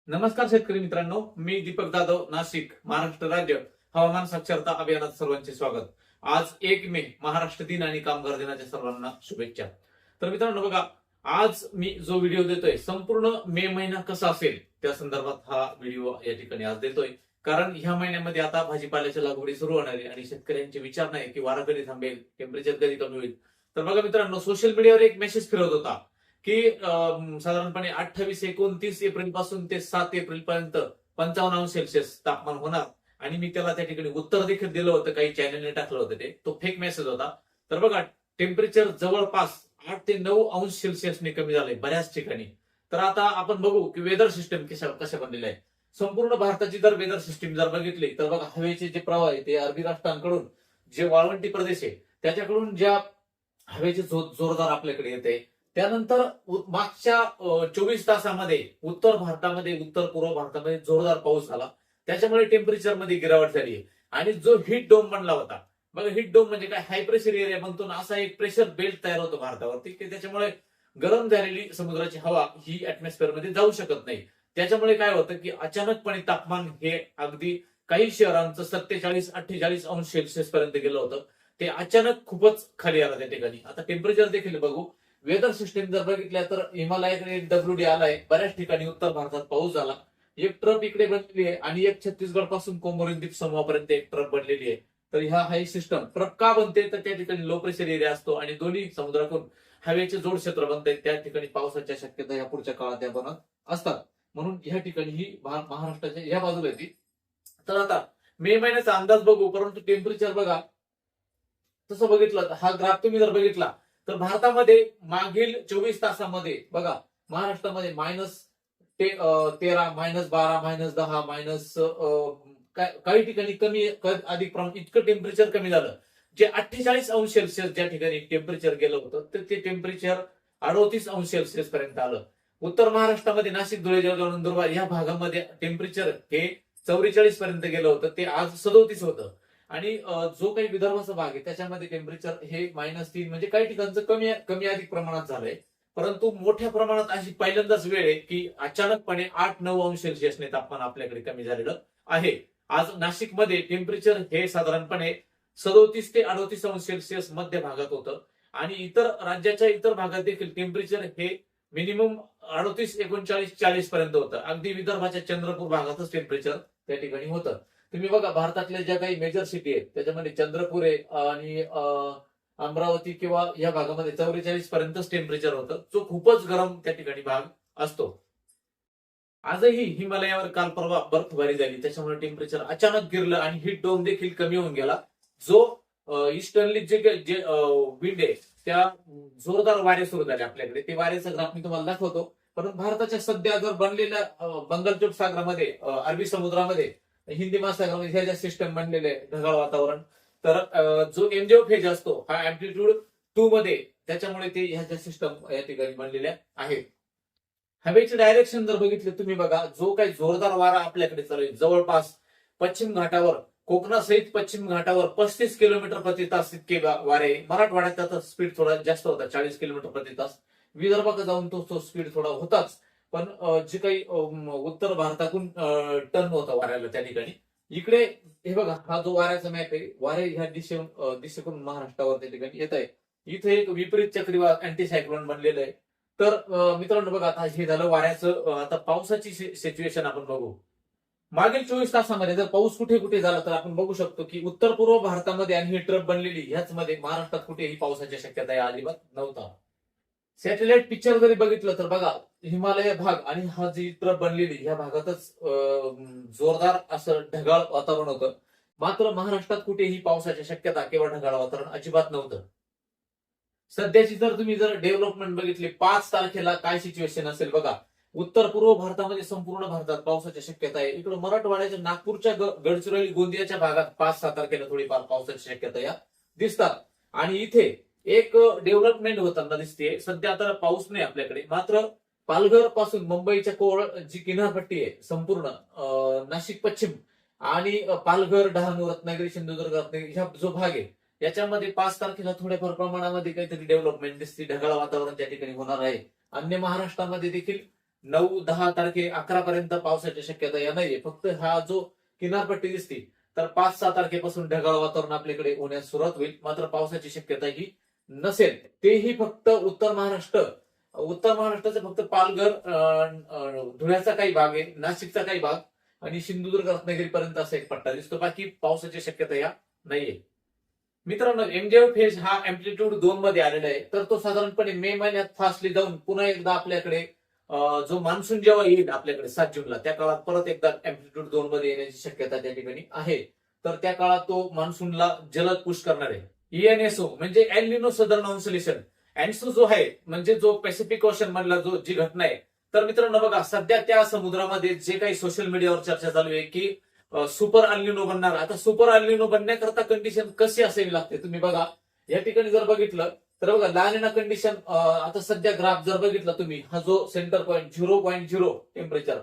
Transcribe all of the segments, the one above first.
नमस्कार शेतकरी मित्रांनो, मी दीपक जाधव, नाशिक, महाराष्ट्र राज्य हवामान साक्षरता अभियानात सर्वांचे स्वागत. आज 1 मे महाराष्ट्र दिन आणि कामगार दिनाच्या सर्वांना शुभेच्छा. तर मित्रांनो बघा, आज मी जो व्हिडिओ देतोय संपूर्ण मे महिना कसा असेल त्या संदर्भात हा व्हिडिओ या ठिकाणी आज देतोय. कारण ह्या महिन्यामध्ये आता भाजीपाल्याच्या लागवडी सुरू होणार आहे आणि शेतकऱ्यांचे विचार नाही की वारा कधी थांबेल, टेम्परेचर कधी कमी होईल. तर बघा मित्रांनो, सोशल मीडियावर एक मेसेज फिरत होता की साधारणपणे 28-29 एप्रिल पासून ते 7 एप्रिल पर्यंत 55°C तापमान होणार. आणि मी त्याला त्या ठिकाणी उत्तर देखील दिलं होतं, काही चॅनलने टाकलं होतं, तो फेक मेसेज होता. तर बघा, टेम्परेचर जवळपास 8 ते 9 अंश सेल्सिअसने कमी झालंय बऱ्याच ठिकाणी. तर आता आपण बघू की वेदर सिस्टम कशा बनलेल्या आहे. संपूर्ण भारताची जर वेदर सिस्टीम जर बघितली तर बघा, हवेचे जे प्रवाह आहे ते अरबी राष्ट्रांकडून, जे वाळवंटी प्रदेश आहे त्याच्याकडून ज्या हवेचे जोरदार आपल्याकडे येते, त्यानंतर मागच्या 24 तासामध्ये उत्तर भारतामध्ये, उत्तर पूर्व भारतामध्ये जोरदार पाऊस झाला. त्याच्यामुळे टेम्परेचर मध्ये गिरावट झाली. आणि जो हीट डोम बनला होता, बघा हीट डोम म्हणजे काय, हाय प्रेशर एरिया म्हणतो ना, असा एक प्रेशर बेल्ट तयार होतो भारतावरती की त्याच्यामुळे गरम झालेली समुद्राची हवा ही ऍटमॉस्फिअर मध्ये जाऊ शकत नाही. त्याच्यामुळे काय होतं की अचानकपणे तापमान हे अगदी काही शहरांचं 47-48 अंश सेल्सिअस पर्यंत गेलं होतं. ते अचानक खूपच खाली आलं त्या ठिकाणी. आता टेम्परेचर देखील बघू, वेदर सिस्टीम जर बघितल्या तर हिमालयाकडे एक WD आलाय, बऱ्याच ठिकाणी उत्तर भारतात पाऊस झाला. एक ट्रप इकडे बनलेली आहे आणि एक छत्तीसगड पासून कोमोरिन द्वीप समूहापर्यंत एक ट्रप बनलेली आहे. तर ह्या हाय सिस्टम ट्रप का बनते, तर त्या ठिकाणी लो प्रेशर एरिया असतो आणि दोन्ही समुद्रातून हवेचे जोड क्षेत्र बनते. त्या ठिकाणी पावसाच्या शक्यता या पुढच्या काळात या बनत असतात. म्हणून ह्या ठिकाणी ही महाराष्ट्राच्या ह्या बाजूला येते. तर आता मे महिन्याचा अंदाज बघू, परंतु टेम्परेचर बघा, तसं बघितलं तर हा ग्राफ तुम्ही जर बघितला तर भारतामध्ये मागील 24 तासामध्ये बघा, महाराष्ट्रामध्ये -13, -12, -10, काही ठिकाणी कमी, अधिक प्रमाण इतकं टेम्परेचर कमी झालं. जे 48 अंश सेल्सिअस ज्या ठिकाणी टेम्परेचर गेलं होतं तर ते टेम्परेचर 38 अंश सेल्सिअस पर्यंत आलं. उत्तर महाराष्ट्रामध्ये नाशिक, धुळे, जळगाव, नंदुरबार या भागामध्ये टेम्परेचर हे 44 पर्यंत गेलं होतं, ते आज 37 होतं. आणि जो काही विदर्भाचा भाग आहे त्याच्यामध्ये टेम्परेचर हे -3 म्हणजे काही ठिकाणचं कमी कमी अधिक प्रमाणात झालंय. परंतु मोठ्या प्रमाणात अशी पहिल्यांदाच वेळ आहे की अचानकपणे 8-9 अंश सेल्सिअसने तापमान आपल्याकडे कमी झालेलं आहे. आज नाशिकमध्ये टेम्परेचर हे साधारणपणे 37 ते 38 अंश सेल्सिअस मध्य भागात होतं. आणि इतर राज्याच्या इतर भागात देखील टेम्परेचर हे मिनिमम 38, 39, 40 पर्यंत होतं. अगदी विदर्भाच्या चंद्रपूर भागातच टेम्परेचर त्या ठिकाणी होतं. तुम्ही बघा, भारतातल्या ज्या काही मेजर सिटी आहेत त्याच्यामध्ये चंद्रपूर आहे आणि अमरावती किंवा या भागामध्ये 44 पर्यंतच टेम्परेचर होतं, जो खूपच गरम त्या ठिकाणी भाग असतो. आजही हिमालयावर काल परवा बर्फबारी झाली, त्याच्यामुळे टेम्परेचर अचानक गिरलं आणि हीट डोम देखील कमी होऊन गेला. जो ईस्टर्नली जे जे विंड आहे, त्या जोरदार वारे सुरू झाले आपल्याकडे. ते वाऱ्याचा ग्राफ मी तुम्हाला दाखवतो. परंतु भारताच्या सध्या जर बनलेल्या बंगालच्या सागरामध्ये, अरबी समुद्रामध्ये, हिंदी महासागरामध्ये ह्या ज्या सिस्टम बनलेले आहे, ढगाळ वातावरण, तर जो एमजेओ फेज असतो हा अँप्लिट्यूड 2 मध्ये, त्याच्यामुळे ते ह्या ज्या सिस्टम या ठिकाणी बनलेल्या आहेत. हवेचे डायरेक्शन जर बघितले तुम्ही बघा, जो काही जोरदार वारा आपल्याकडे चालू आहे, जवळपास पश्चिम घाटावर, कोकणासहित पश्चिम घाटावर 35 किलोमीटर प्रति तास इतके वारे. मराठवाड्यात आता स्पीड थोडा जास्त होता, 40 किलोमीटर प्रति तास. विदर्भाकडे जाऊन तो स्पीड थोडा होताच. पण जे काही उत्तर भारतातून टर्न होता वाऱ्याला त्या ठिकाणी. इकडे हे बघा, हा जो वाऱ्याचा मॅप आहे, वारे ह्या दिशेकडून महाराष्ट्रावर त्या ठिकाणी येत आहे. इथे एक विपरीत चक्रीवादळ अँटी सायक्लोन बनलेलं आहे. तर मित्रांनो बघा, आता हे झालं वाऱ्याचं. आता पावसाची सिच्युएशन आपण बघू. मागील 24 तासामध्ये जर पाऊस कुठे कुठे झाला तर आपण बघू शकतो की उत्तर पूर्व भारतामध्ये आणि ही ट्रप बनलेली ह्याच मध्ये महाराष्ट्रात कुठेही पावसाची शक्यता या अजिबात नव्हता. सॅटेलाइट पिक्चर जरी बघितलं तर बघा, हिमालय भाग आणि हा जी ट्रप बनलेली ह्या भागातच जोरदार असं ढगाळ वातावरण होतं. मात्र महाराष्ट्रात कुठेही पावसाची शक्यता किंवा ढगाळ वातावरण अजिबात नव्हतं. सध्याची जर तुम्ही डेव्हलपमेंट बघितली, 5 तारखेला काय सिच्युएशन असेल बघा. उत्तर पूर्व भारतामध्ये, संपूर्ण भारतात पावसाची शक्यता आहे. इकडे मराठवाड्याच्या नागपूरच्या गडचिरोली, गोंदियाच्या भागात 5-6 तारखेला थोडीफार पावसाची शक्यता या दिसतात. आणि इथे एक डेव्हलपमेंट होताना दिसते. सध्या आता पाऊस नाही आपल्याकडे, मात्र पालघर पासून मुंबईच्या कोळ जी किनारपट्टी आहे संपूर्ण, नाशिक पश्चिम आणि पालघर, डहाणू, रत्नागिरी, सिंधुदुर्ग, रत्नागिरी ह्या जो भाग आहे, याच्यामध्ये 5 तारखेला थोड्याफार प्रमाणामध्ये काहीतरी डेव्हलपमेंट दिसते. ढगाळ वातावरण त्या ठिकाणी होणार आहे. अन्य महाराष्ट्रामध्ये देखील 9, 10 तारखे 11 पर्यंत पावसाची शक्यता या नाहीये. फक्त हा जो किनारपट्टी दिसते तर 5-6 तारखेपासून ढगाळ वातावरण आपल्याकडे होण्यास सुरुवात होईल. मात्र पावसाची शक्यता ही नसेल. तेही फक्त उत्तर महाराष्ट्राचे फक्त पालघर, धुळ्याचा काही भाग आहे, नाशिकचा काही भाग आणि सिंधुदुर्ग रत्नागिरी पर्यंत असा एक पट्टा दिसतो. बाकी पावसाची शक्यता या नाहीये. मित्रांनो, एमजेएफ फेज हा अँप्लिट्यूड 2 मध्ये आलेला आहे. तर तो साधारणपणे मे महिन्यात फास्टली जाऊन पुन्हा एकदा आपल्याकडे जो मान्सून जेव्हा येईल आपल्याकडे 7 जूनला, त्या काळात परत एकदा अँप्लिट्यूड 2 मध्ये येण्याची शक्यता त्या ठिकाणी आहे. तर त्या काळात तो मान्सूनला जलद पुश करणार आहे. ENSO म्हणजे एल निनो सदर्न ऑन्सुलेशन. एन्सो जो आहे म्हणजे जो पॅसिफिक ओशन मधला जी घटना आहे. तर मित्रांनो बघा, सध्या त्या समुद्रामध्ये जे काही सोशल मीडियावर चर्चा चालू आहे की सुपर अल्निनो बनणार. आता सुपर अल्निनो बनण्याकरता कंडिशन कशी असावी लागते तुम्ही बघा. या ठिकाणी जर बघितलं तर बघा, लानिना कंडिशन आता सध्या ग्राफ जर बघितला तुम्ही, हा जो सेंटर पॉईंट 0.0 टेम्परेचर,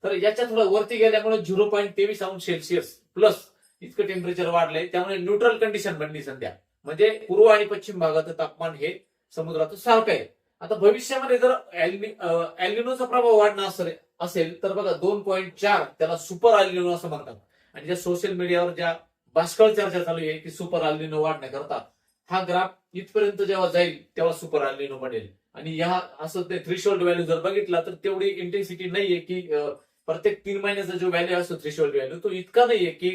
तर याच्या थोडा वरती गेल्यामुळे 0.23°C प्लस इतकं टेम्परेचर वाढलंय. त्यामुळे न्यूट्रल कंडिशन बनली सध्या. म्हणजे पूर्व आणि पश्चिम भागाचं तापमान हे समुद्राचं सारखं आहे. आता भविष्यामध्ये जर एल्निनोचा प्रभाव वाढणार असेल तर बघा 2.4 त्याला सुपर अल्निनो असं म्हणतात. आणि ज्या सोशल मीडियावर ज्या बाष्कळ चर्चा चालू आहे की सुपर अल्निनो वाढण्याकरता हा ग्राफ इथपर्यंत जेव्हा जाईल तेव्हा सुपर अल्निनो बनेल. आणि या असं ते थ्रेशोल्ड व्हॅल्यू जर बघितला तर तेवढी इंटेन्सिटी नाहीये की प्रत्येक 3 महिन्याचा जो व्हॅल्यू असतो थ्रेशोल्ड व्हॅल्यू तो इतका नाहीये की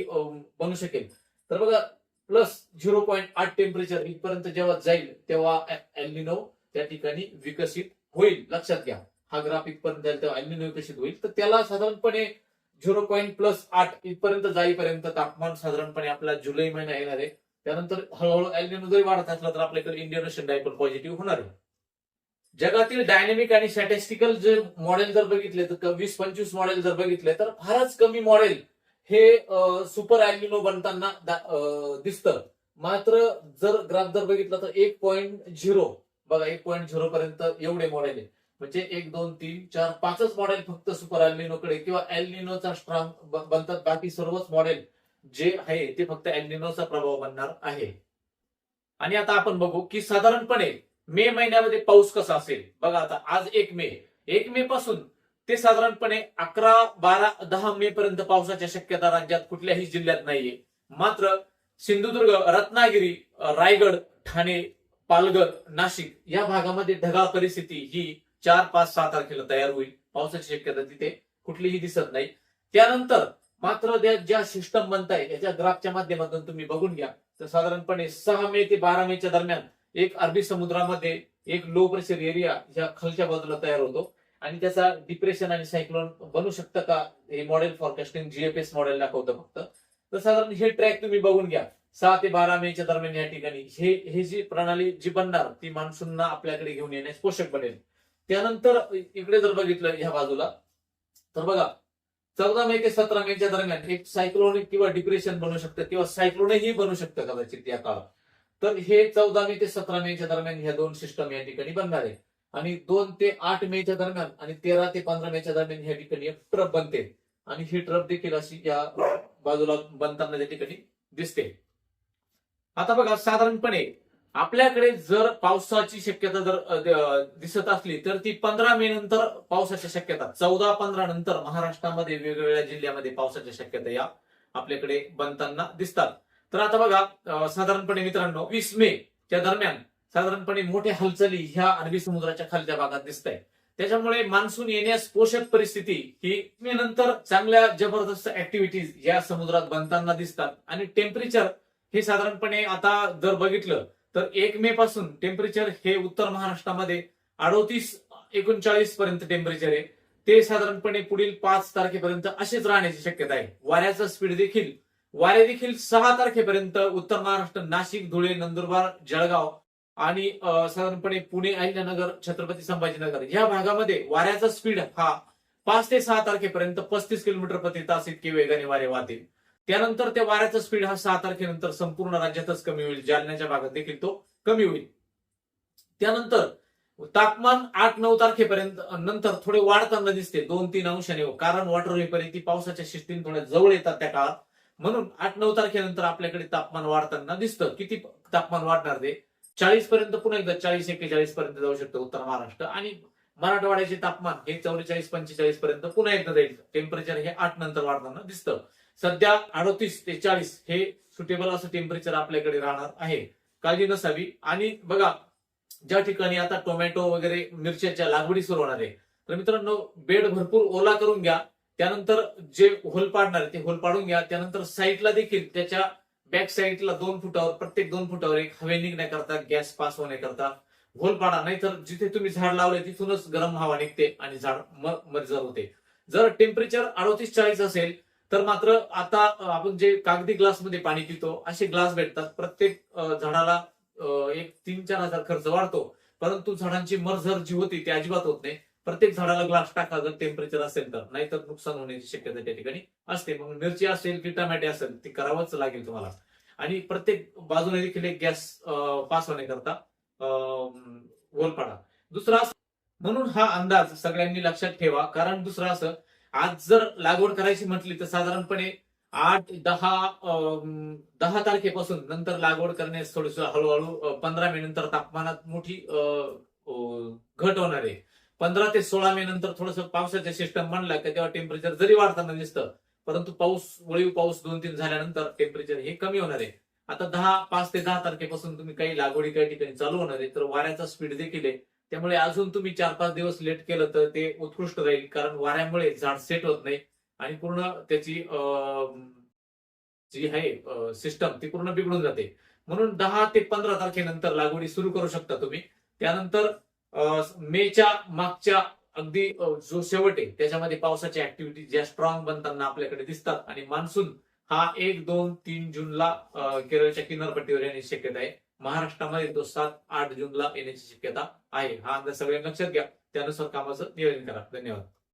बनू शकेल. तर बघा, प्लस 0.8 टेम्परेचर इथपर्यंत जेव्हा जाईल तेव्हा एल्निनो त्या ठिकाणी विकसित होईल. लक्षात घ्या, हा ग्राफ इथपर्यंत जाईल तेव्हा एल्निनो विकसित होईल. तर त्याला साधारणपणे 0.8 इथपर्यंत जाईपर्यंत तापमान साधारणपणे आपला जुलै महिना येणार आहे. त्यानंतर हळूहळू एल्निनो जरी वाढत असला तर आपल्याकडे इंडियन ओशन डायपोल पॉझिटिव्ह होणार आहे. जगातील डायनेमिक आणि स्टॅटिस्टिकल जे मॉडेल जर बघितले तर 20-25 मॉडेल जर बघितले तर फारच कमी मॉडेल हे सुपर एल्निनो बनताना दिसतं. मात्र जर ग्राफ जर बघितला तर 1.0 बघा, 1.0 पर्यंत एवढे मॉडेल आहे. म्हणजे 1, 2, 3, 4, 5च मॉडेल फक्त सुपर एल्निनोकडे किंवा एल्निनोचा स्ट्रॉंग बनतात. बाकी सर्वच मॉडेल जे आहे ते फक्त एल्निनोचा प्रभाव बनणार आहे. आणि आता आपण बघू की साधारणपणे मे महिन्यामध्ये पाऊस कसा असेल. बघा, आता आज 1 मे पासून ते साधारणपणे 11, 12, 10 मे पर्यंत पावसाच्या शक्यता राज्यात कुठल्याही जिल्ह्यात नाहीये. मात्र सिंधुदुर्ग, रत्नागिरी, रायगड, ठाणे, पालघर, नाशिक या भागामध्ये ढगाळ परिस्थिती ही 4, 5, 6 तारखेला तयार होईल. पावसाची शक्यता तिथे कुठलीही दिसत नाही. त्यानंतर मात्र ज्या सिस्टम बनताय याच्या ग्राफच्या माध्यमातून तुम्ही बघून घ्या तर साधारणपणे 6 मे ते 12 मेच्या दरम्यान एक अरबी समुद्रामध्ये एक लो प्रेशर एरिया ह्या खालच्या बाजूला तयार होतो. आणि त्याचा डिप्रेशन आणि सायक्लोन बनू शकतं का, हे मॉडेल फॉरकास्टिंग GFS मॉडेल दाखवतं फक्त. तर साधारण हे ट्रॅक तुम्ही बघून घ्या. 6 ते 12 मेच्या दरम्यान या ठिकाणी ही जी प्रणाली जी बनणार ती मान्सूनना आपल्याकडे घेऊन येण्यास पोषक बनेल. त्यानंतर इकडे जर बघितलं ह्या बाजूला तर बघा, 14 मे ते 17 मेच्या दरम्यान एक सायक्लोनिक किंवा डिप्रेशन बनू शकतं किंवा सायक्लोनही बनू शकतं कदाचित या काळात. तर हे 14 मे ते 17 मेच्या दरम्यान ह्या दोन सिस्टम या ठिकाणी बनणार आहे. आणि 2 ते 8 मेच्या दरम्यान आणि 13 ते 15 मेच्या दरम्यान ह्या ठिकाणी एक ट्रप बनते. आणि ही ट्रप देखील अशी या बाजूला बनताना त्या ठिकाणी दिसते. आता बघा, साधारणपणे आपल्याकडे जर पावसाची शक्यता जर दिसत असली तर ती 15 मे नंतर पावसाच्या शक्यता, 14-15 नंतर महाराष्ट्रामध्ये वेगवेगळ्या जिल्ह्यामध्ये पावसाच्या शक्यता या आपल्याकडे बनताना दिसतात. तर आता बघा, साधारणपणे मित्रांनो 20 मे च्या दरम्यान साधारणपणे मोठ्या हालचाली ह्या अरबी समुद्राच्या खालच्या भागात दिसत आहे. त्याच्यामुळे मान्सून येण्यास पोषक परिस्थिती ही मे नंतर चांगल्या जबरदस्त ऍक्टिव्हिटीज या समुद्रात बनताना दिसतात. आणि टेम्परेचर हे साधारणपणे आता जर बघितलं तर 1 मे पासून टेम्परेचर हे उत्तर महाराष्ट्रामध्ये 38-39 पर्यंत टेम्परेचर आहे. ते साधारणपणे पुढील 5 तारखेपर्यंत असेच राहण्याची शक्यता आहे. वाऱ्याचा स्पीड देखील 6 तारखेपर्यंत उत्तर महाराष्ट्र, नाशिक, धुळे, नंदुरबार, जळगाव आणि साधारणपणे पुणे, अहिल्यानगर, छत्रपती संभाजीनगर या भागामध्ये वाऱ्याचा स्पीड हा 5 ते 6 तारखेपर्यंत 35 किलोमीटर प्रति तास इतके वेगाने वारे वाहतील. त्यानंतर त्या वाऱ्याचा स्पीड हा 6 तारखेनंतर संपूर्ण राज्यातच कमी होईल. जालन्याच्या भागात देखील तो कमी होईल. त्यानंतर तापमान 8-9 तारखेपर्यंत नंतर थोडे वाढताना दिसते 2-3 अंशाने. कारण वॉटर वेपर ती पावसाच्या सिस्टीम थोड्या जवळ येतात त्या काळात. म्हणून 8-9 तारखेनंतर आपल्याकडे तापमान वाढताना दिसतं. किती तापमान वाढणार ते 40 पर्यंत, पुन्हा एकदा 40-41 पर्यंत जाऊ शकतं उत्तर महाराष्ट्र. आणि मराठवाड्याचे तापमान हे 44-45 पर्यंत पुन्हा एकदा जाईल. टेम्परेचर हे 8 नंतर वाढताना दिसतं. सध्या 38 ते 40 हे सुटेबल असं टेम्परेचर आपल्याकडे राहणार आहे. काळजी नसावी. आणि बघा, ज्या ठिकाणी आता टोमॅटो वगैरे मिरच्याच्या लागवडी सुरू होणार आहे, तर मित्रांनो बेड भरपूर ओला करून घ्या. त्यानंतर जे होल पाडणार आहे ते होल पाडून घ्या. त्यानंतर साईडला देखील त्याच्या बॅक साईडला 2 फुटावर, प्रत्येक 2 फुटावर एक हवे निघण्याकरता, गॅस पास होण्याकरता होल पाडा. नाहीतर जिथे तुम्ही झाड लावले तिथूनच गरम हवा निघते आणि झाड मर्जर होते. जर टेम्परेचर 38-40 असेल तर मात्र आता आपण जे कागदी ग्लासमध्ये पाणी पितो असे ग्लास भेटतात. प्रत्येक झाडाला एक 3-4 हजार खर्च वाढतो, परंतु झाडांची मर्जर जी होती ती अजिबात होत नाही. प्रत्येक झाडाला ग्लास टाका जर टेम्परेचर असेल तर, नाहीतर नुकसान होण्याची शक्यता त्या ठिकाणी असते. मग मिरची असेल की टमाटे असेल ती करावंच लागेल तुम्हाला. आणि प्रत्येक बाजूने देखील एक गॅस पास होण्याकरता होल पाडा. दुसरा म्हणून हा अंदाज सगळ्यांनी लक्षात ठेवा. कारण दुसरं असं, आज जर लागवड करायची म्हटली तर साधारणपणे 8-10 तारखेपासून नंतर लागवड करण्यास थोडस हळूहळू 15 मे नंतर तापमानात मोठी घट होणार आहे. 15 ते 16 मे नंतर थोडस पावसाचा सिस्टम बनला की तेव्हा टेम्परेचर जरी वाढताना दिसतं, परंतु वळीव पाऊस 2-3 झाल्यानंतर टेम्परेचर हे कमी होणार आहे. आता 5 ते 10 तारखेपासून तुम्ही काही लागवडी काही ठिकाणी चालू होणार आहे, तर वाऱ्याचा स्पीड देखील आहे. त्यामुळे अजून तुम्ही 4-5 दिवस लेट केलं तर ते उत्कृष्ट राहील. कारण वाऱ्यामुळे झाड सेट होत नाही आणि पूर्ण त्याची जी आहे सिस्टम ती पूर्ण बिघडून जाते. म्हणून 10 ते 15 तारखेनंतर लागवडी सुरू करू शकता तुम्ही. त्यानंतर मेच्या मागच्या अगदी जो शेवट आहे त्याच्यामध्ये पावसाची ऍक्टिव्हिटी ज्या स्ट्रॉंग बनताना आपल्याकडे दिसतात. आणि मान्सून हा 1, 2, 3 जूनला केरळच्या किनारपट्टीवर येण्याची शक्यता आहे. महाराष्ट्रामध्ये तो 7-8 जूनला येण्याची शक्यता आहे. हा अंदाज सगळ्यांनी लक्षात घ्या. त्यानुसार कामाचं नियोजन करा. धन्यवाद.